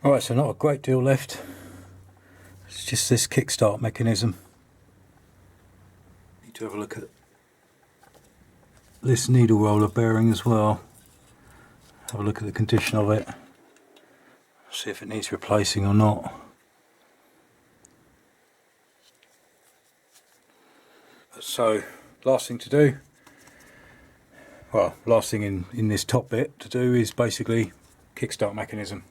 Alright, so not a great deal left. It's just this kickstart mechanism. Need to have a look at this needle roller bearing as well. Have a look at the condition of it. See if it needs replacing or not. So, last thing to do, well, last thing in this top bit to do is basically kickstart mechanism.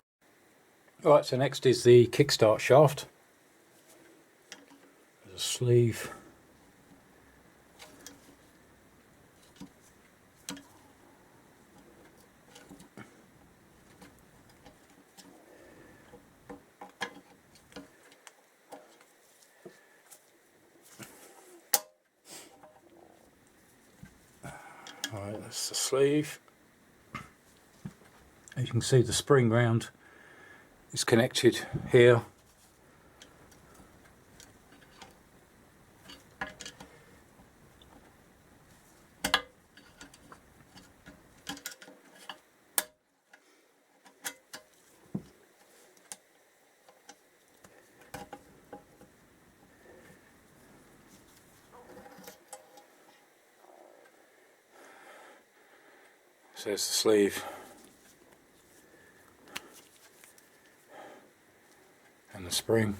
Alright, so next is the kickstart shaft. There's a sleeve. Alright, that's the sleeve. As you can see, the spring round is connected here. So there's the sleeve and the spring.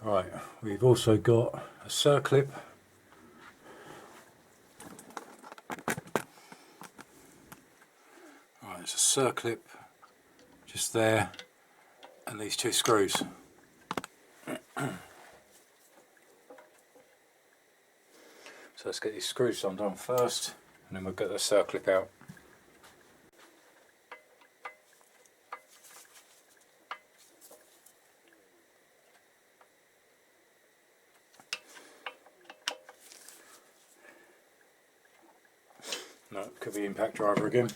Right, we've also got a circlip. Right, there's a circlip just there and these two screws. So let's get these screws undone first, and then we'll get the circlip out. No, it could be impact driver again.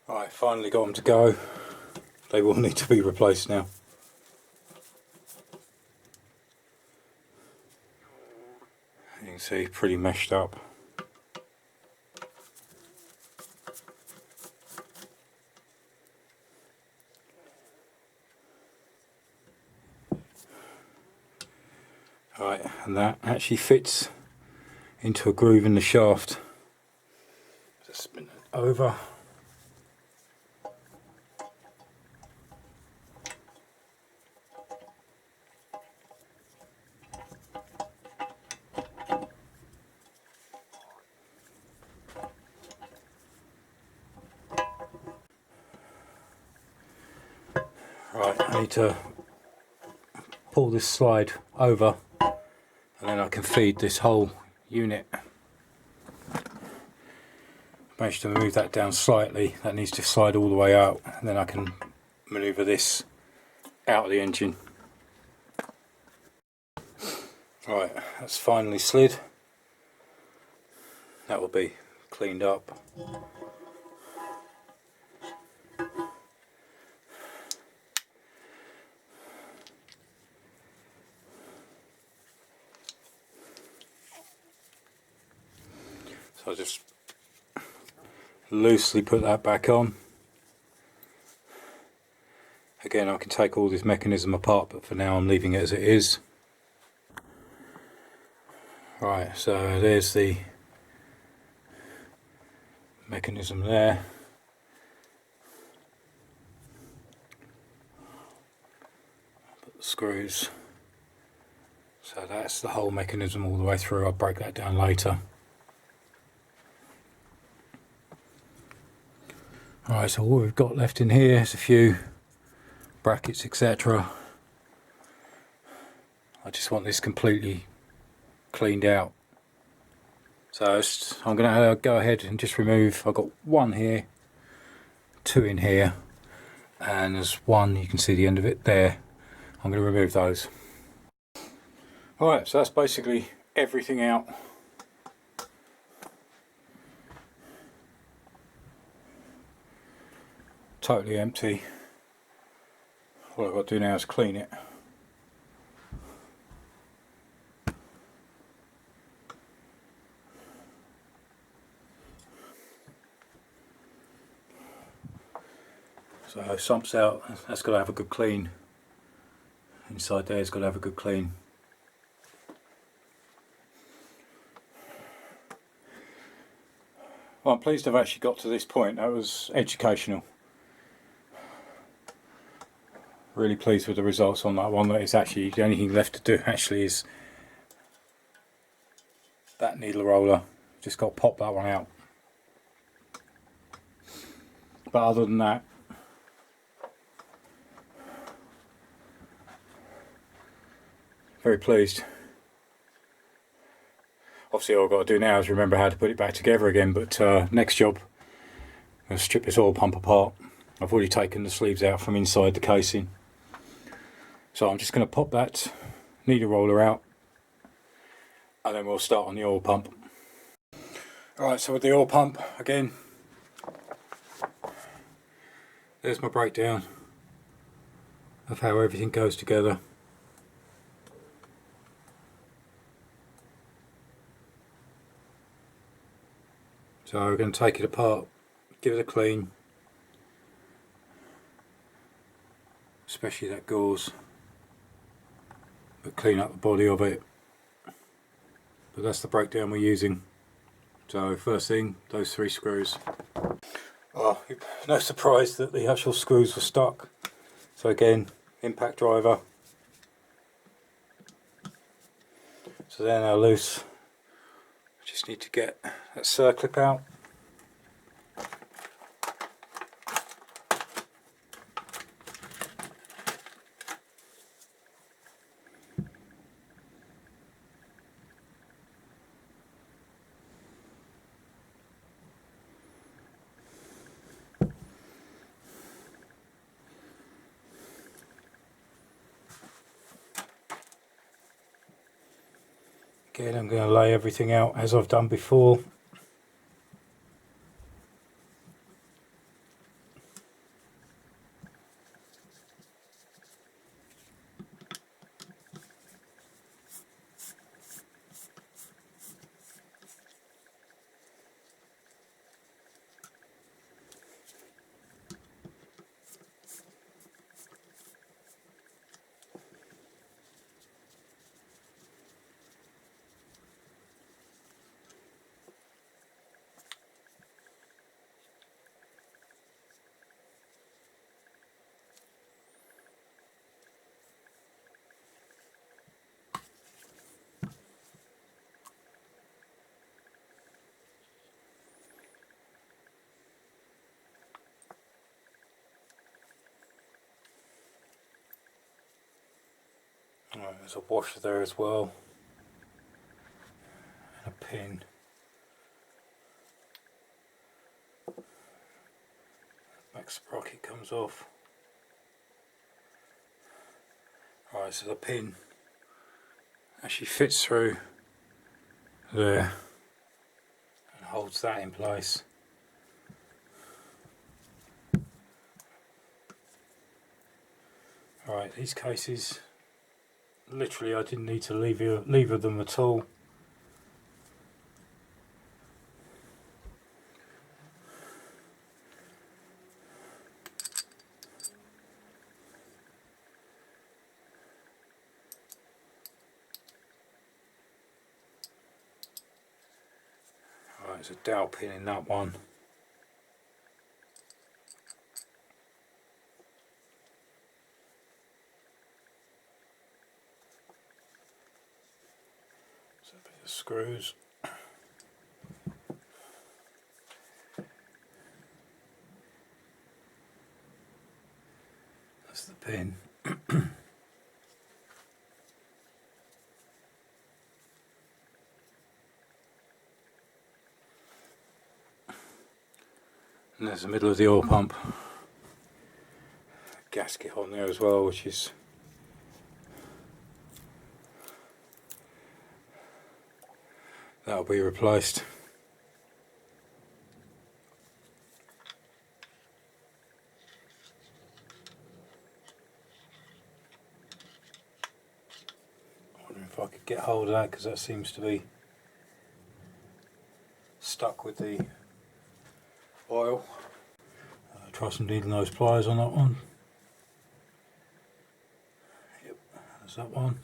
Right, finally got them to go. They will need to be replaced now. You can see, pretty meshed up. Right, and that actually fits into a groove in the shaft. Just spin it over. Right, I need to pull this slide over and then I can feed this whole unit. Managed to move that down slightly. That needs to slide all the way out, and then I can manoeuvre this out of the engine. Right, that's finally slid. That will be cleaned up. So I'll just loosely put that back on. Again, I can take all this mechanism apart, but for now I'm leaving it as it is. Right, so there's the mechanism there. Put the screws. So that's the whole mechanism all the way through. I'll break that down later. Alright, so all we've got left in here is a few brackets, etc. I just want this completely cleaned out. So I'm going to go ahead and just remove, I've got one here, two in here, and there's one, you can see the end of it there. I'm going to remove those. Alright, so that's basically everything out. Totally empty. All I've got to do now is clean it. So sumps out, that's got to have a good clean. Inside there it's got to have a good clean. Well, I'm pleased I've actually got to this point. That was educational. Really pleased with the results on that one. That is actually the only thing left to do actually is that needle roller. Just got to pop that one out. But other than that, very pleased. Obviously all I've got to do now is remember how to put it back together again, but next job, I'm going to strip this oil pump apart. I've already taken the sleeves out from inside the casing. So I'm just going to pop that needle roller out and then we'll start on the oil pump. Alright, so with the oil pump, again, there's my breakdown of how everything goes together. So we're going to take it apart, give it a clean, especially that gauze, but clean up the body of it. But that's the breakdown we're using. So first thing, those 3 screws. Oh, no surprise that the actual screws were stuck. So again, impact driver. So they're now loose. Just need to get that circlip out. Again, I'm going to lay everything out as I've done before. Right, there's a washer there as well, and a pin. Back sprocket comes off. Right, so the pin actually fits through there and holds that in place. Alright, these cases, literally I didn't need to lever them at all. Alright, there's a dowel pin in that one. So a bit of screws. That's the pin. And there's the middle of the oil pump. Gasket on there as well, which is that'll be replaced. I wonder if I could get hold of that, because that seems to be stuck with the oil. I'll try some needle nose pliers on that one. Yep, there's that one.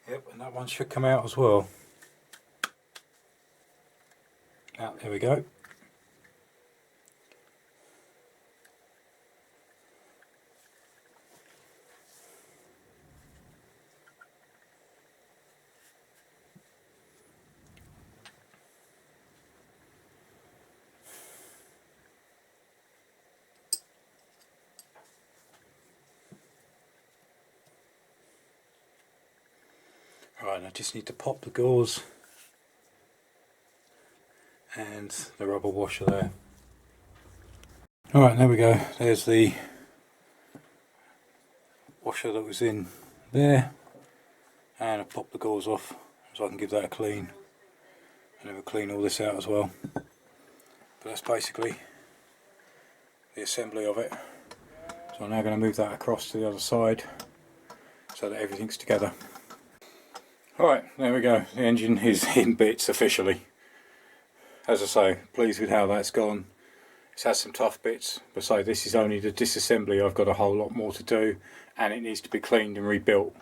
Yep, and that one should come out as well. Ah, there we go. Right, I just need to pop the gauze and the rubber washer there. Alright, there we go. There's the washer that was in there, and I'll pop the gauze off so I can give that a clean, and then we'll clean all this out as well. But that's basically the assembly of it. So I'm now going to move that across to the other side so that everything's together. Alright, there we go. The engine is in bits officially. As I say, pleased with how that's gone. It's had some tough bits, but so this is only the disassembly. I've got a whole lot more to do, and it needs to be cleaned and rebuilt.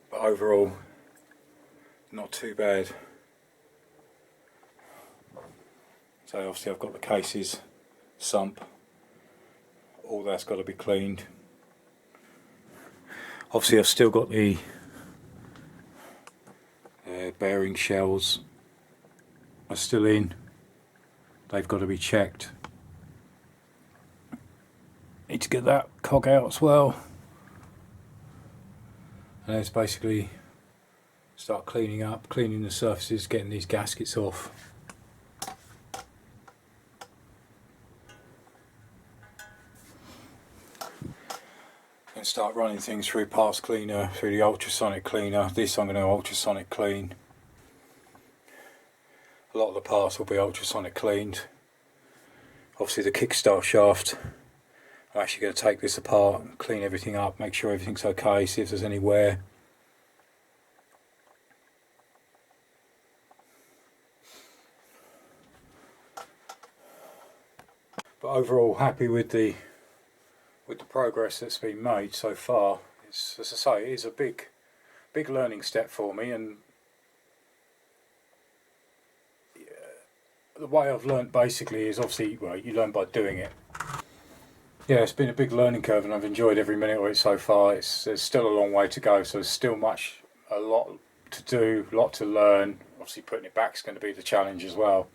But overall, not too bad. So obviously I've got the cases, sump, all that's got to be cleaned. Obviously I've still got the bearing shells are still in. They've got to be checked. Need to get that cog out as well. And it's basically start cleaning up, cleaning the surfaces, getting these gaskets off. And start running things through parts cleaner, through the ultrasonic cleaner. This I'm going to ultrasonic clean. A lot of the parts will be ultrasonic cleaned. Obviously the Kickstart shaft, I'm actually going to take this apart, clean everything up, make sure everything's okay, see if there's any wear. But overall happy with the progress that's been made so far. It's, as I say, it is a big learning step for me, and the way I've learnt basically is obviously, well, you learn by doing it. Yeah, it's been a big learning curve, and I've enjoyed every minute of it so far. There's still a long way to go, so there's still a lot to do, a lot to learn. Obviously putting it back is going to be the challenge as well.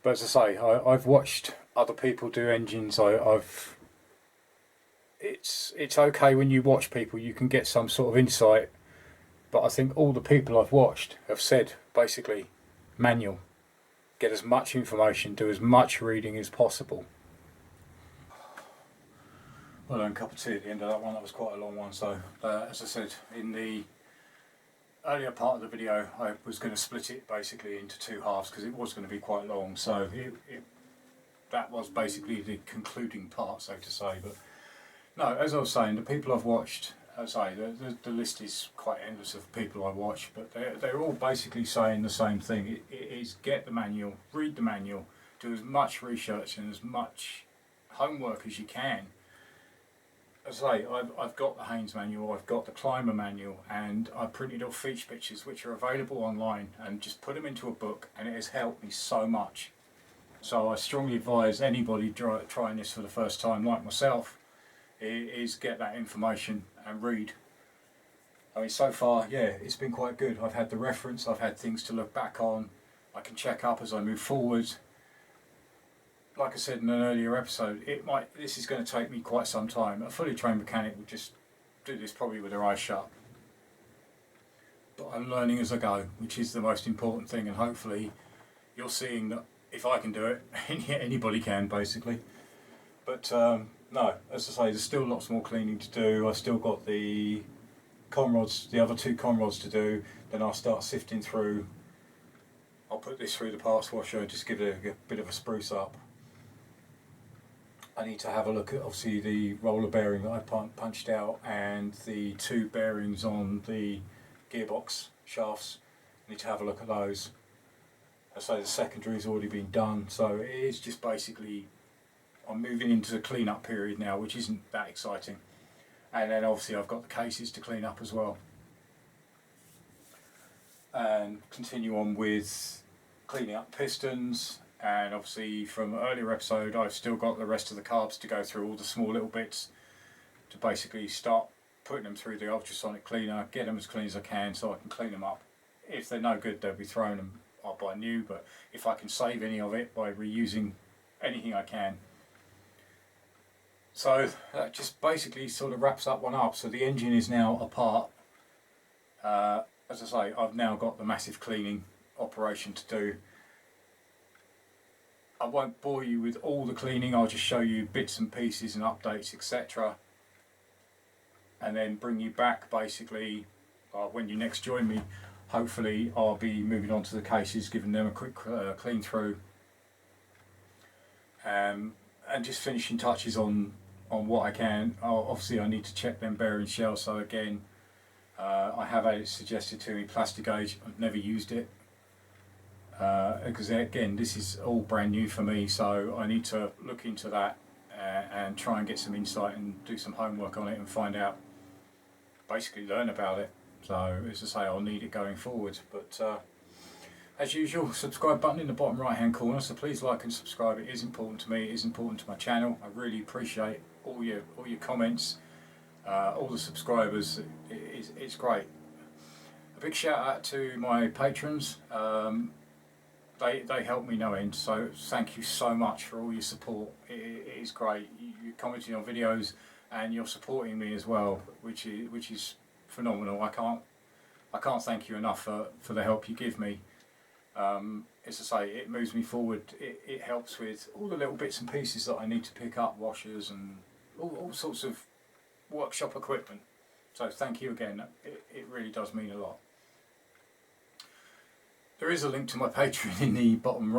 But as I say, I've watched other people do engines. It's okay when you watch people, you can get some sort of insight, but I think all the people I've watched have said basically manual, get as much information, do as much reading as possible. Well, a cup of tea at the end of that one. That was quite a long one. So as I said in the earlier part of the video, I was going to split it basically into two halves because it was going to be quite long, so that was basically the concluding part, so to say. But no, as I was saying, the people I've watched, as I say, the list is quite endless of people I watch, but they're all basically saying the same thing. It is get the manual, read the manual, do as much research and as much homework as you can. As I say, I've got the Haynes manual, I've got the Climber manual, and I printed off feature pictures which are available online, and just put them into a book, and it has helped me so much. So I strongly advise anybody trying this for the first time, like myself, is get that information and read. I mean, so far, yeah, it's been quite good. I've had the reference, I've had things to look back on, I can check up as I move forward. Like I said in an earlier episode, this is going to take me quite some time. A fully trained mechanic would just do this probably with their eyes shut. But I'm learning as I go, which is the most important thing, and hopefully you're seeing that if I can do it, anybody can basically. But no, as I say, there's still lots more cleaning to do. I've still got the conrods, the other two conrods to do. Then I'll start sifting through. I'll put this through the parts washer, just give it a bit of a spruce up. I need to have a look at obviously the roller bearing that I punched out and the two bearings on the gearbox shafts. I need to have a look at those. I say the secondary's already been done, so it is just basically I'm moving into the clean-up period now, which isn't that exciting. And then obviously I've got the cases to clean up as well. And continue on with cleaning up pistons. And obviously from an earlier episode I've still got the rest of the carbs to go through, all the small little bits, to basically start putting them through the ultrasonic cleaner, get them as clean as I can so I can clean them up. If they're no good, they'll be thrown and I'll buy new, but if I can save any of it by reusing anything I can. So that just basically sort of wraps that one up. So the engine is now apart. As I say, I've now got the massive cleaning operation to do. I won't bore you with all the cleaning, I'll just show you bits and pieces and updates, etc. And then bring you back basically when you next join me. Hopefully I'll be moving on to the cases, giving them a quick clean through. And just finishing touches on what I can. Obviously I need to check them bearing shells, so again I have had it suggested to me, plastic gauge. I've never used it. Because again, this is all brand new for me, so I need to look into that and try and get some insight and do some homework on it and find out, basically learn about it. So as I say, I'll need it going forward. But as usual, subscribe button in the bottom right hand corner, so please like and subscribe. It is important to me, it is important to my channel. I really appreciate all your comments, all the subscribers. It's great. A big shout out to my patrons. They help me no end, so thank you so much for all your support. It is great. You're commenting on videos and you're supporting me as well, which is phenomenal. I can't thank you enough for the help you give me. As I say, it moves me forward. It helps with all the little bits and pieces that I need to pick up, washers and all sorts of workshop equipment. So thank you again. It really does mean a lot. There is a link to my Patreon in the bottom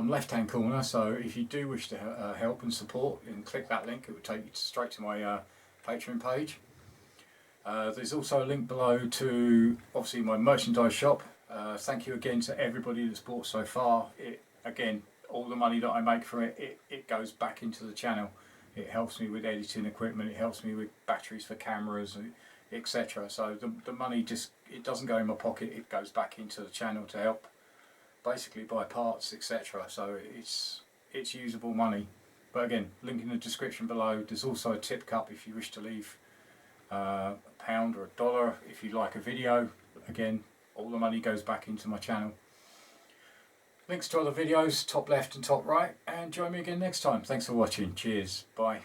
left hand corner, so if you do wish to help and support, then click that link. It will take you straight to my Patreon page. There's also a link below to obviously my merchandise shop. Thank you again to everybody that's bought so far. Again, all the money that I make from it goes back into the channel. It helps me with editing equipment, it helps me with batteries for cameras, etc. So the money it doesn't go in my pocket, it goes back into the channel to help basically buy parts, etc. So it's usable money. But again, link in the description below. There's also a tip cup if you wish to leave £1 or $1 if you like a video. Again, all the money goes back into my channel. Links to other videos, top left and top right, and join me again next time. Thanks for watching. Cheers. Bye.